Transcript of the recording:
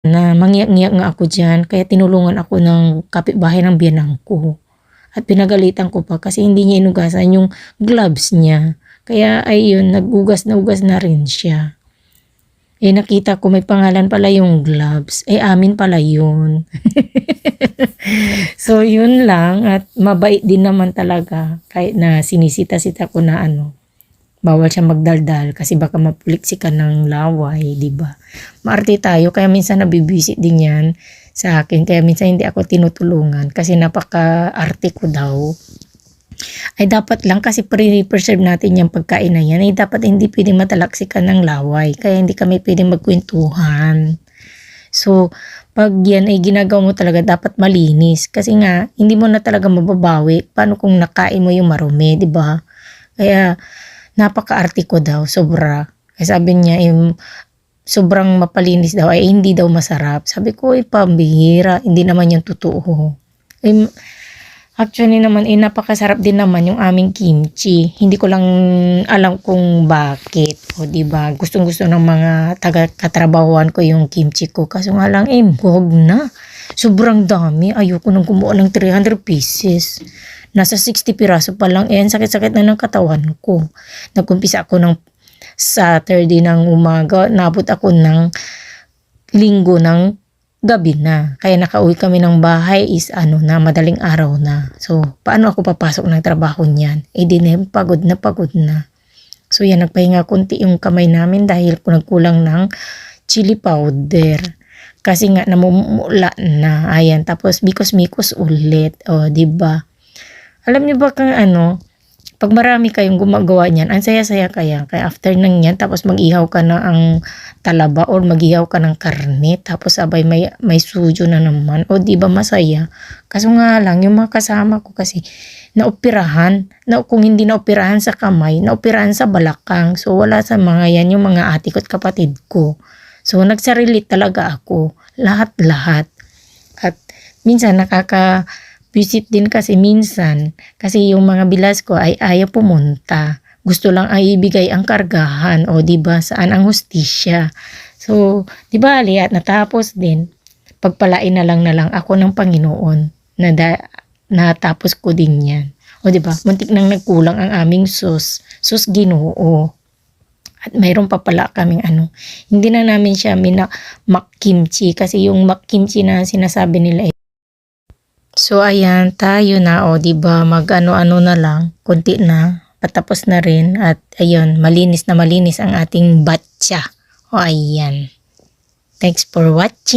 na mangyak-ngyak nga ako dyan. Kaya tinulungan ako ng kapitbahay ng biyanang ko. At pinagalitan ko pa kasi hindi niya inugasan yung gloves niya. Kaya ayun, nagugas na rin siya. Eh nakita ko may pangalan pala yung gloves. Eh amin pala yun. So yun lang, at mabait din naman talaga. Kahit na sinisita-sita ko na bawal siya magdaldal kasi baka mapuliksikan ng laway, di ba? Maarte tayo kaya minsan nabibisit din yan sa akin. Kaya minsan hindi ako tinutulungan kasi napaka-arte ko daw. Ay dapat lang kasi pre-preserve natin yung pagkain na yan. Ay dapat hindi pwedeng matalaksikan ng laway. Kaya hindi kami pwedeng magkwentuhan. So, pag yan ay ginagawa mo talaga, dapat malinis. Kasi nga, hindi mo na talaga mababawi. Paano kung nakain mo yung marumi, di ba? Kaya, napaka-arte ko daw, sobra. Kaya sabi niya, sobrang mapalinis daw, ay hindi daw masarap. Sabi ko, pambihira, hindi naman yung totoo. Actually naman, napakasarap din naman yung aming kimchi. Hindi ko lang alam kung bakit. O diba, gustong-gusto ng mga taga-katrabahuan ko yung kimchi ko. Kaso nga lang, buhog na. Sobrang dami. Ayoko nang kumuha ng 300 pieces. Nasa 60 piraso pa lang. Sakit-sakit na ng katawan ko. Nagkumpisa ako ng Saturday ng umaga. Nabot ako ng Linggo ng gabi na. Kaya nakauwi kami ng bahay is na, madaling araw na. So, paano ako papasok ng trabaho niyan? Pagod na. So, yan, nagpahinga konti yung kamay namin dahil nagkulang ng chili powder. Kasi nga, namumula na. Ayan, tapos mikos-mikos ulit. O, diba? Alam niyo ba kung pag marami kayong gumagawa niyan, ang saya-saya kaya. Kaya after nang yan, tapos mag-ihaw ka na ang talaba or mag-ihaw ka ng karne. Tapos abay may sujo na naman. O diba masaya? Kaso nga lang, yung mga kasama ko kasi naoperahan. Kung hindi naoperahan sa kamay, naoperahan sa balakang. So wala sa mga yan, yung mga ate ko at kapatid ko. So nagsarili talaga ako. Lahat-lahat. At minsan visit din kasi minsan. Kasi yung mga bilas ko ay ayaw pumunta. Gusto lang ay ibigay ang kargahan. O diba, saan ang hustisya? So, diba aliat, natapos din. Pagpalain na lang ako ng Panginoon. Natapos ko din yan. O diba, muntik nang nagkulang ang aming sus Ginoo. At mayroon pa pala kaming hindi na namin siya makimchi. Kasi yung makimchi na sinasabi nila so ayan, tayo na diba, mag-ano na lang, konti na, patapos na rin at ayun, malinis na malinis ang ating batcha. O ayan. Thanks for watching.